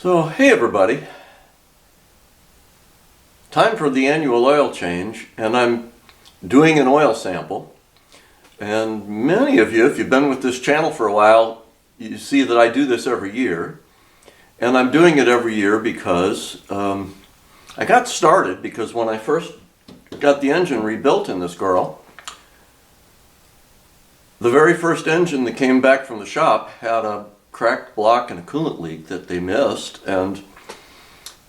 So, hey everybody, time for the annual oil change, and I'm doing an oil sample. And many of you, if you've been with this channel for a while, you see that I do this every year. And I'm doing it every year because I got started because when I first got the engine rebuilt in this girl, the very first engine that came back from the shop had a cracked block and a coolant leak that they missed, and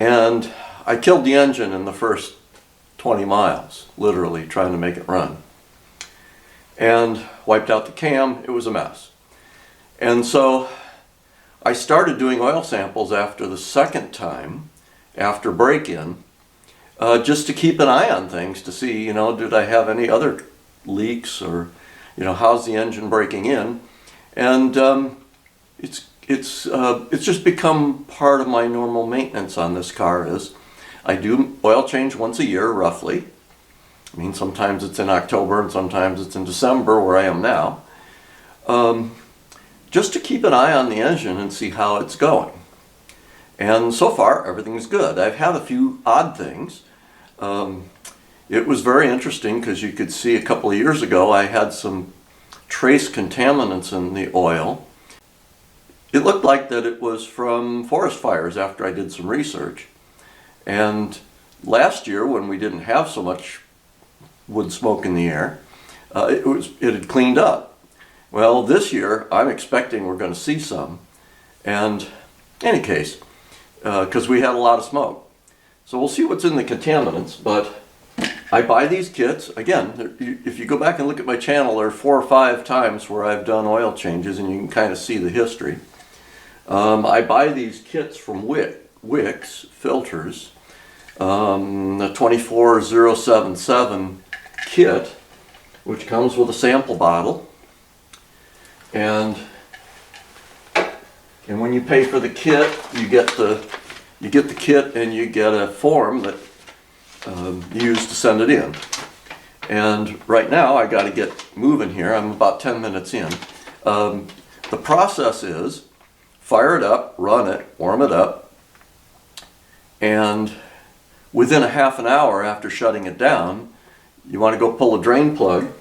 I killed the engine in the first 20 miles, literally trying to make it run, and wiped out the cam. It was a mess. And so I started doing oil samples after the second time, after break-in, just to keep an eye on things to see, did I have any other leaks, or, how's the engine breaking in? And it's just become part of my normal maintenance on this car. Is I do oil change once a year, roughly. I mean, sometimes it's in October and sometimes it's in December, where I am now. Just to keep an eye on the engine and see how it's going. And so far, everything's good. I've had a few odd things. It was very interesting because you could see a couple of years ago I had some trace contaminants in the oil. It looked like that it was from forest fires after I did some research. And last year, when we didn't have so much wood smoke in the air, it had cleaned up. Well, this year, I'm expecting we're going to see some. And in any case, because we had a lot of smoke. So we'll see what's in the contaminants, but I buy these kits. Again, if you go back and look at my channel, there are 4 or 5 times where I've done oil changes, and you can kind of see the history. I buy these kits from Wix Filters, the 24077 kit, which comes with a sample bottle, and when you pay for the kit, you get the kit and you get a form that you use to send it in. And right now I got to get moving here. I'm about 10 minutes in. The process is fire it up, run it, warm it up, and within a half an hour after shutting it down, you want to go pull a drain plug,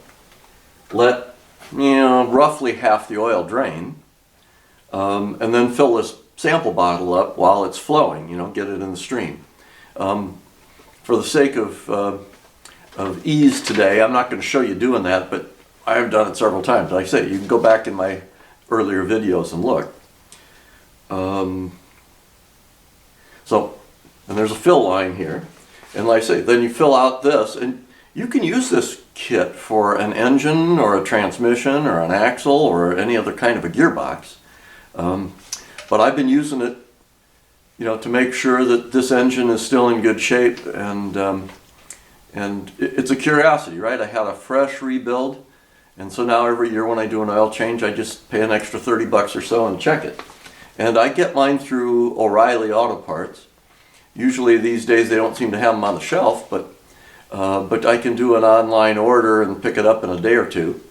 let roughly half the oil drain, and then fill this sample bottle up while it's flowing, get it in the stream. For the sake of ease today, I'm not going to show you doing that, but I have done it several times. Like I say, you can go back in my earlier videos and look. And there's a fill line here, and like I say, then you fill out this, and you can use this kit for an engine or a transmission or an axle or any other kind of a gearbox. But I've been using it, to make sure that this engine is still in good shape, and it's a curiosity, right? I had a fresh rebuild, and so now every year when I do an oil change, I just pay an extra 30 bucks or so and check it. And I get mine through O'Reilly Auto Parts. Usually these days they don't seem to have them on the shelf, but I can do an online order and pick it up in a day or two.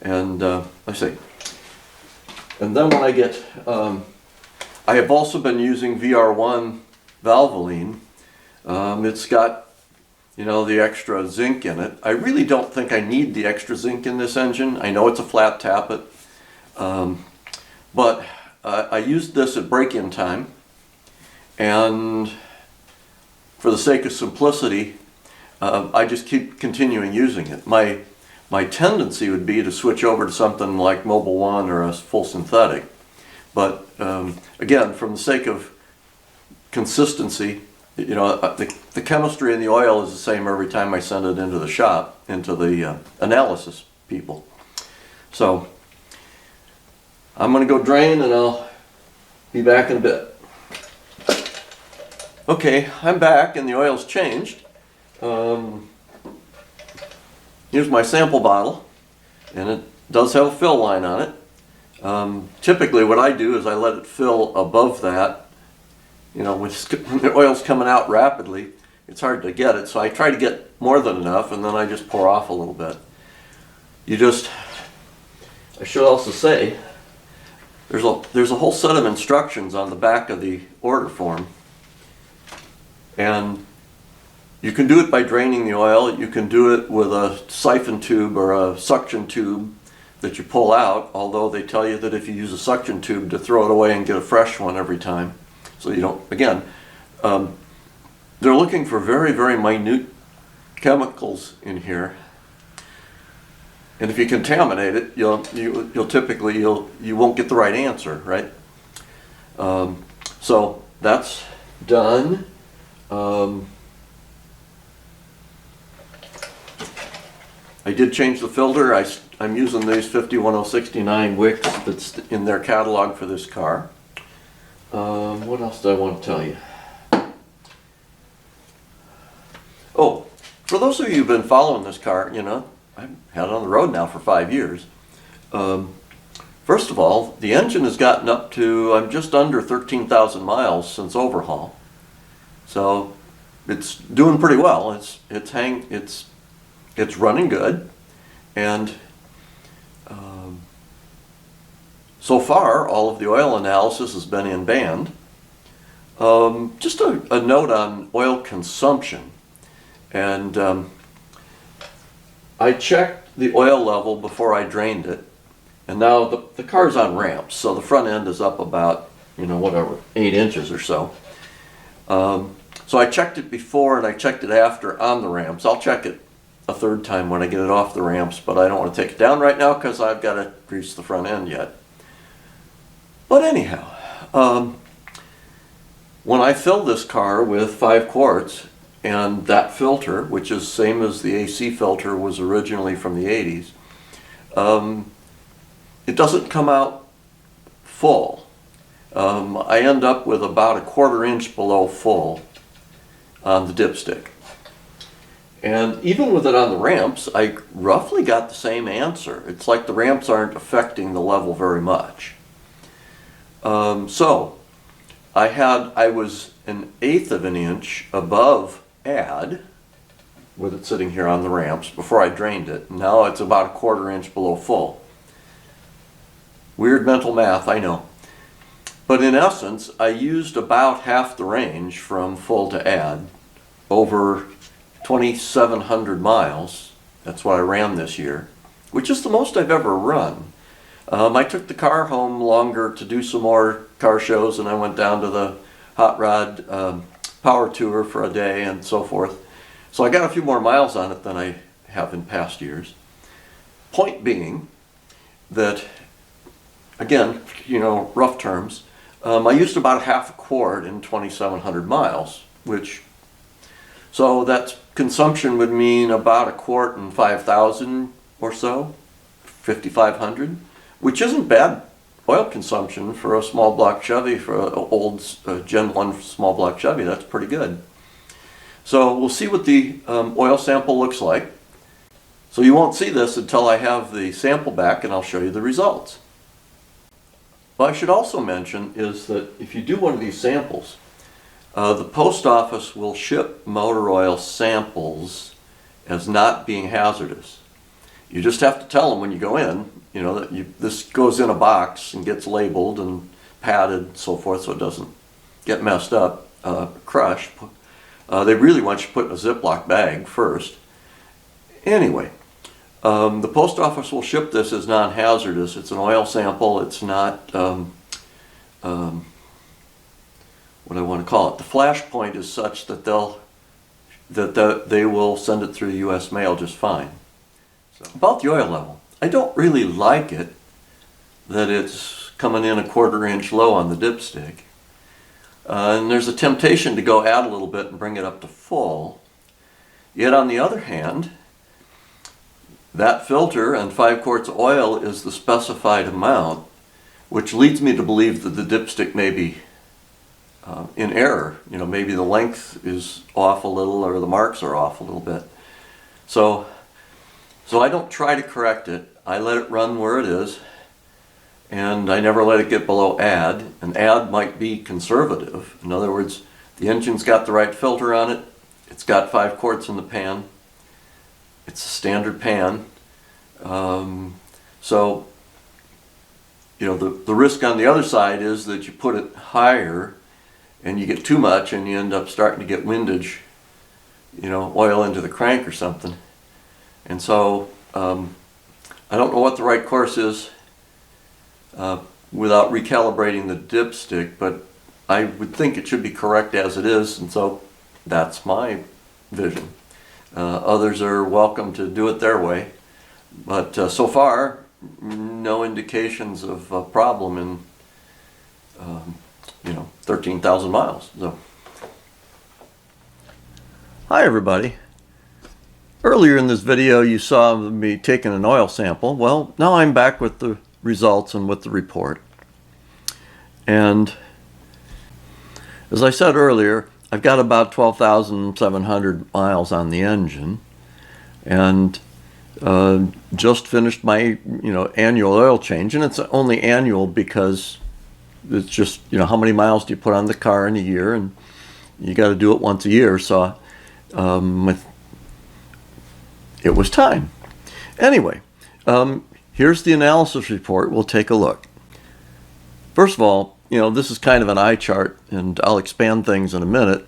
And let's see. And then when I get, I have also been using VR1 Valvoline. It's got, the extra zinc in it. I really don't think I need the extra zinc in this engine. I know it's a flat tappet, but I used this at break-in time, and for the sake of simplicity, I just keep continuing using it. My tendency would be to switch over to something like Mobil 1 or a full synthetic, but again, from the sake of consistency, the chemistry in the oil is the same every time I send it into the shop, into the analysis people. So I'm going to go drain, and I'll be back in a bit. Okay, I'm back and the oil's changed. Here's my sample bottle, and it does have a fill line on it. Typically what I do is I let it fill above that. When the oil's coming out rapidly, it's hard to get it, so I try to get more than enough, and then I just pour off a little bit. I should also say, there's a whole set of instructions on the back of the order form, and you can do it by draining the oil. You can do it with a siphon tube or a suction tube that you pull out, although they tell you that if you use a suction tube to throw it away and get a fresh one every time. So you don't, again, they're looking for very, very minute chemicals in here. And if you contaminate it, you'll typically you won't get the right answer, right? So that's done. I did change the filter. I'm using these 51069 wicks that's in their catalog for this car. What else do I want to tell you? Oh, for those of you who've been following this car, you know, I've had it on the road now for 5 years. First of all, the engine has gotten up to, I'm just under 13,000 miles since overhaul. So it's doing pretty well. It's running good, and so far all of the oil analysis has been in band. Just a note on oil consumption, and I checked the oil level before I drained it, and now the car's on ramps, so the front end is up about, you know, whatever, 8 inches or so. So I checked it before and I checked it after on the ramps. I'll check it a third time when I get it off the ramps, but I don't want to take it down right now because I've got to grease the front end yet. But anyhow, when I filled this car with 5 quarts, and that filter, which is same as the AC filter was originally from the 80s, it doesn't come out full. I end up with about a 1/4 inch below full on the dipstick. And even with it on the ramps, I roughly got the same answer. It's like the ramps aren't affecting the level very much. So I was 1/8 of an inch above add with it sitting here on the ramps before I drained it. Now it's about a 1/4 inch below full. Weird mental math, I know. But in essence, I used about half the range from full to add over 2,700 miles. That's what I ran this year, which is the most I've ever run. I took the car home longer to do some more car shows, and I went down to the Hot Rod Power Tour for a day and so forth. So I got a few more miles on it than I have in past years. Point being that, again, you know, rough terms, I used about 1/2 quart in 2,700 miles, which, so that consumption would mean about 1 quart in 5,000 or so, 5,500, which isn't bad oil consumption for a small block Chevy, for an old Gen 1 small block Chevy. That's pretty good. So we'll see what the oil sample looks like. So you won't see this until I have the sample back, and I'll show you the results. What I should also mention is that if you do one of these samples, the post office will ship motor oil samples as not being hazardous. You just have to tell them when you go in, you know, that this goes in a box and gets labeled and padded and so forth, so it doesn't get messed up, crushed. They really want you to put it in a Ziploc bag first. Anyway, the post office will ship this as non-hazardous. It's an oil sample. It's not what I want to call it. The flash point is such that they will send it through the U.S. mail just fine. So, about the oil level, I don't really like it that it's coming in a 1/4 inch low on the dipstick. And there's a temptation to go add a little bit and bring it up to full. Yet on the other hand, that filter and 5 quarts of oil is the specified amount, which leads me to believe that the dipstick may be in error. You know, maybe the length is off a little or the marks are off a little bit. So I don't try to correct it. I let it run where it is, and I never let it get below add. And add might be conservative. In other words, the engine's got the right filter on it. It's got 5 quarts in the pan. It's a standard pan. So, the risk on the other side is that you put it higher and you get too much and you end up starting to get windage, oil into the crank or something. And so I don't know what the right course is without recalibrating the dipstick, but I would think it should be correct as it is, and so that's my vision. Others are welcome to do it their way, but so far, no indications of a problem in 13,000 miles. So, hi everybody. Earlier in this video you saw me taking an oil sample. Well, now I'm back with the results and with the report. And as I said earlier, I've got about 12,700 miles on the engine, and just finished my annual oil change. And it's only annual because it's just how many miles do you put on the car in a year, and you got to do it once a year. So it was time. Anyway, here's the analysis report. We'll take a look. First of all, this is kind of an eye chart, and I'll expand things in a minute,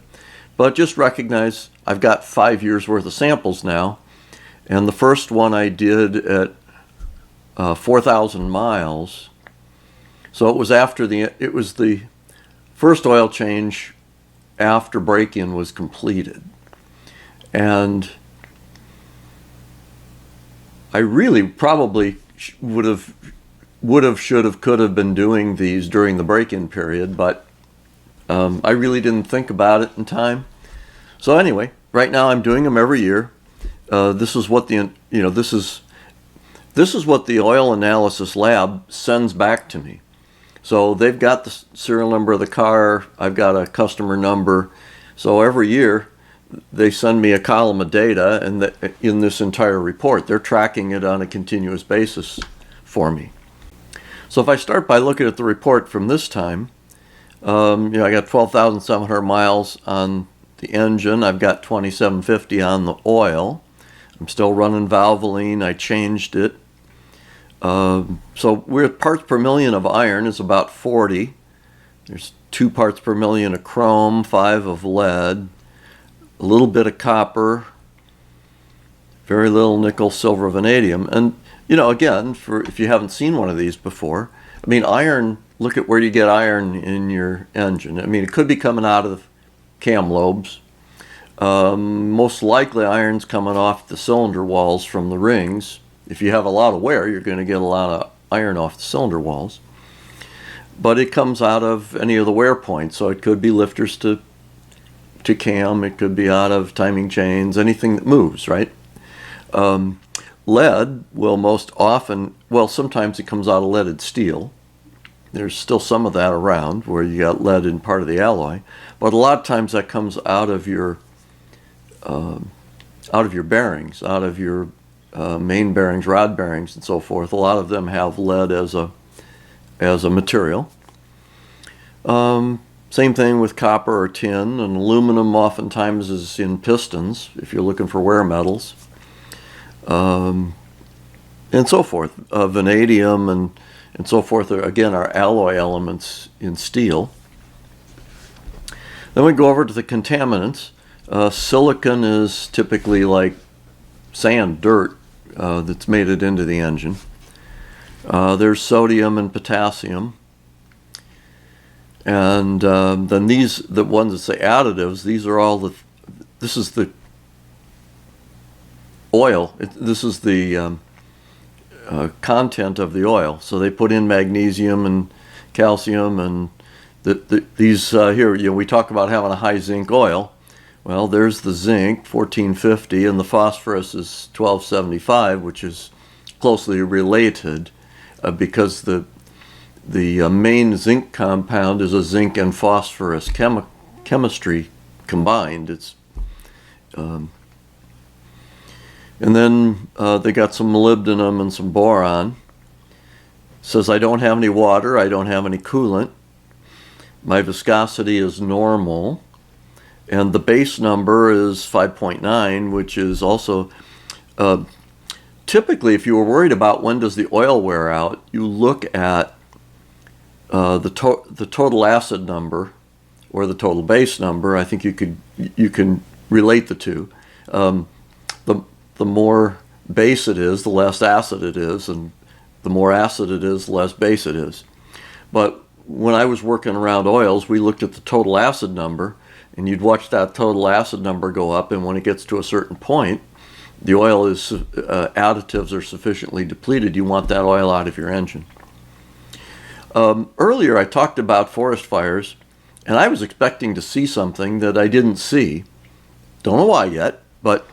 but just recognize I've got 5 years worth of samples now, and the first one I did at 4,000 miles. So it was the first oil change after break-in was completed. And I really probably would have, should have, could have been doing these during the break-in period, but I really didn't think about it in time. So anyway, right now I'm doing them every year. This is what this is what the oil analysis lab sends back to me. So they've got the serial number of the car. I've got a customer number. So every year they send me a column of data, and in this entire report, they're tracking it on a continuous basis for me. So if I start by looking at the report from this time, I got 12,700 miles on the engine. I've got 2,750 on the oil. I'm still running Valvoline. I changed it. So we're parts per million of iron is about 40. There's 2 parts per million of chrome, 5 of lead, a little bit of copper, very little nickel, silver, vanadium. And again, if you haven't seen one of these before, iron, look at where you get iron in your engine. It could be coming out of the cam lobes. Most likely iron's coming off the cylinder walls from the rings. If you have a lot of wear, you're going to get a lot of iron off the cylinder walls. But it comes out of any of the wear points, so it could be lifters to cam, it could be out of timing chains, anything that moves, right? Lead will most often, sometimes it comes out of leaded steel. There's still some of that around where you got lead in part of the alloy, but a lot of times that comes out of your bearings, out of your main bearings, rod bearings, and so forth. A lot of them have lead as a material. Same thing with copper or tin, and aluminum oftentimes is in pistons if you're looking for wear metals, and so forth. Vanadium and so forth again are alloy elements in steel. Then we go over to the contaminants. Silicon is typically like sand, dirt, that's made it into the engine. There's sodium and potassium. And then the ones that say additives, these are all this is the oil. This is the content of the oil. So they put in magnesium and calcium, and these here, we talk about having a high zinc oil. Well, there's the zinc, 1450, and the phosphorus is 1275, which is closely related because the main zinc compound is a zinc and phosphorus chemistry combined. It's and then they got some molybdenum and some boron. It says I don't have any water, I don't have any coolant. My viscosity is normal. And the base number is 5.9, which is also, typically if you were worried about when does the oil wear out, you look at the total acid number or the total base number, I think you can relate the two. The more base it is, the less acid it is, and the more acid it is, the less base it is. But when I was working around oils, we looked at the total acid number, and you'd watch that total acid number go up, and when it gets to a certain point, the oil is additives are sufficiently depleted. You want that oil out of your engine. Earlier I talked about forest fires, and I was expecting to see something that I didn't see. Don't know why yet, but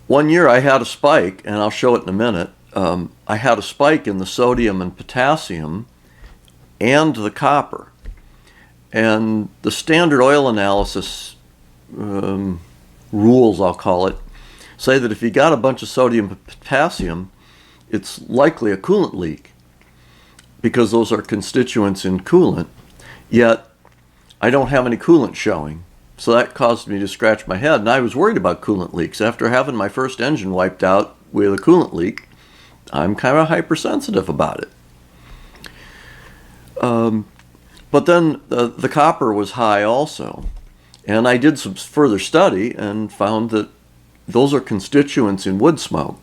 one year I had a spike, and I'll show it in a minute. I had a spike in the sodium and potassium and the copper. And the standard oil analysis rules, I'll call it, say that if you got a bunch of sodium and potassium, it's likely a coolant leak because those are constituents in coolant. Yet I don't have any coolant showing. So that caused me to scratch my head, and I was worried about coolant leaks. After having my first engine wiped out with a coolant leak, I'm kind of hypersensitive about it. But then the copper was high also. And I did some further study and found that those are constituents in wood smoke.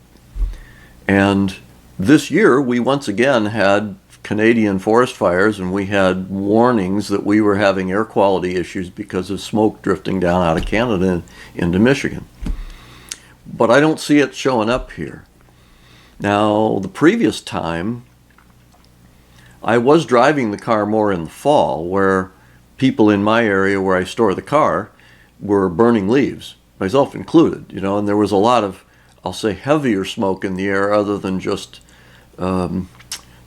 And this year we once again had Canadian forest fires, and we had warnings that we were having air quality issues because of smoke drifting down out of Canada into Michigan. But I don't see it showing up here. Now, the previous time, I was driving the car more in the fall, where people in my area where I store the car were burning leaves, myself included, and there was a lot of, I'll say, heavier smoke in the air other than just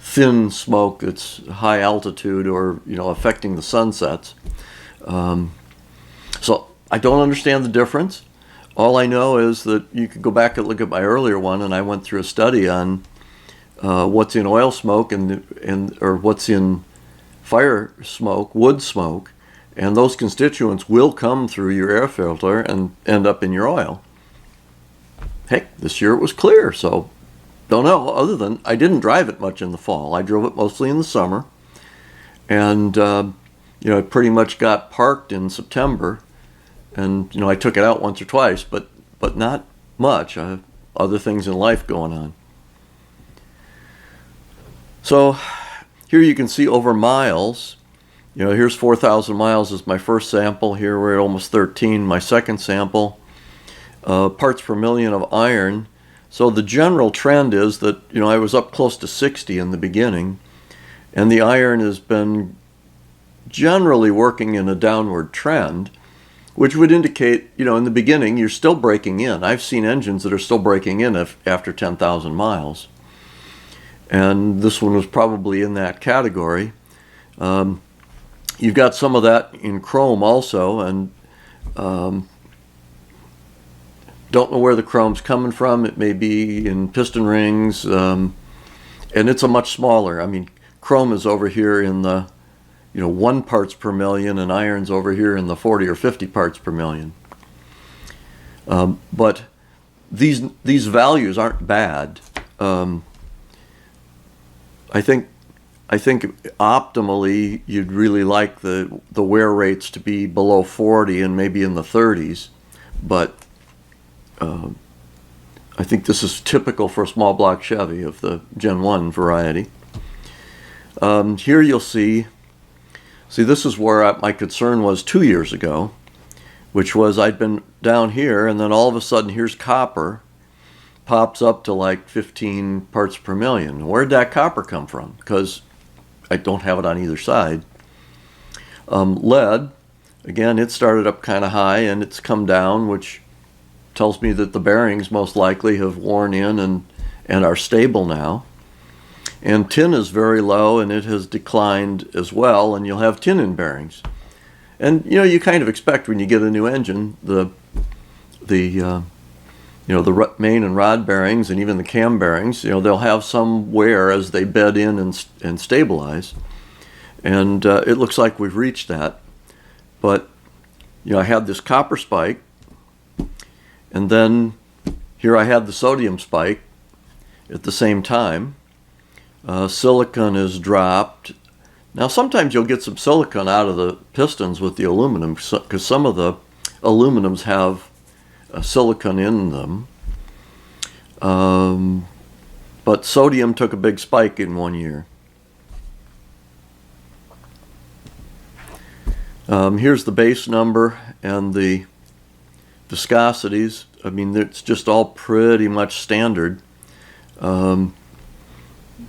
thin smoke that's high altitude or, affecting the sunsets. So I don't understand the difference. All I know is that you could go back and look at my earlier one, and I went through a study on what's in oil smoke or what's in fire smoke, wood smoke, and those constituents will come through your air filter and end up in your oil. Heck, this year it was clear, so don't know, other than I didn't drive it much in the fall. I drove it mostly in the summer, and it pretty much got parked in September, and I took it out once or twice, but not much. I have other things in life going on. So here you can see over miles. Here's 4,000 miles as my first sample. Here we're at almost 13. My second sample, parts per million of iron. So the general trend is that, I was up close to 60 in the beginning, and the iron has been generally working in a downward trend, which would indicate, in the beginning, you're still breaking in. I've seen engines that are still breaking in after 10,000 miles. And this one was probably in that category. You've got some of that in chrome also, and don't know where the chrome's coming from. It may be in piston rings, and it's a much smaller. I mean, chrome is over here in the 1 parts per million, and iron's over here in the 40 or 50 parts per million. But these values aren't bad. I think optimally you'd really like the wear rates to be below 40 and maybe in the 30s, but I think this is typical for a small block Chevy of the Gen 1 variety. Here you'll see this is where my concern was 2 years ago, which was I'd been down here, and then all of a sudden here's copper, pops up to like 15 parts per million. Where'd that copper come from? Because I don't have it on either side. Lead, again, it started up kind of high and it's come down, which tells me that the bearings most likely have worn in and are stable now. And tin is very low, and it has declined as well, and you'll have tin in bearings. And you kind of expect when you get a new engine, the main and rod bearings and even the cam bearings, they'll have some wear as they bed in and stabilize. And it looks like we've reached that. But, I had this copper spike, and then here I had the sodium spike at the same time. Silicon is dropped. Now sometimes you'll get some silicon out of the pistons with the aluminum, because some of the aluminums have silicon in them. But sodium took a big spike in 1 year. Here's the base number and the viscosities. I mean, it's just all pretty much standard.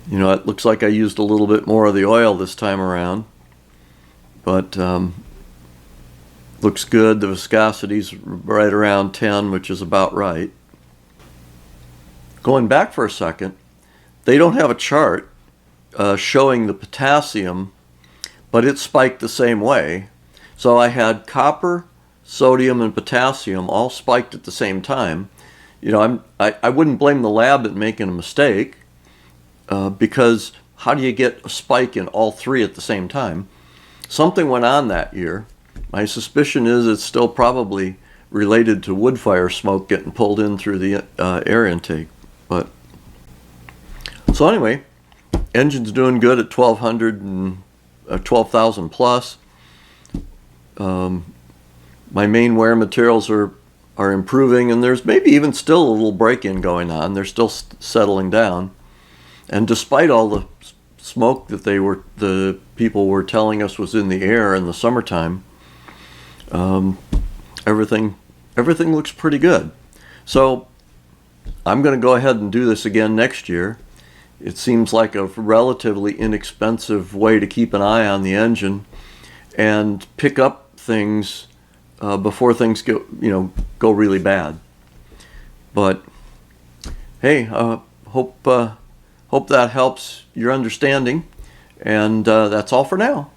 You know, it looks like I used a little bit more of the oil this time around, but looks good. The viscosity's right around 10, which is about right. Going back for a second, they don't have a chart showing the potassium, but it spiked the same way. So I had copper, sodium, and potassium all spiked at the same time. You know, I wouldn't blame the lab at making a mistake, because how do you get a spike in all three at the same time? Something went on that year. My suspicion is it's still probably related to wood fire smoke getting pulled in through the air intake. But so anyway, engine's doing good at 1200 and 12,000 plus. My main wear materials are improving, and there's maybe even still a little break-in going on. They're still settling down, and despite all the smoke that the people were telling us was in the air in the summertime, everything looks pretty good. So I'm going to go ahead and do this again next year. It seems like a relatively inexpensive way to keep an eye on the engine and pick up things before things go really bad. But hey, hope that helps your understanding, and that's all for now.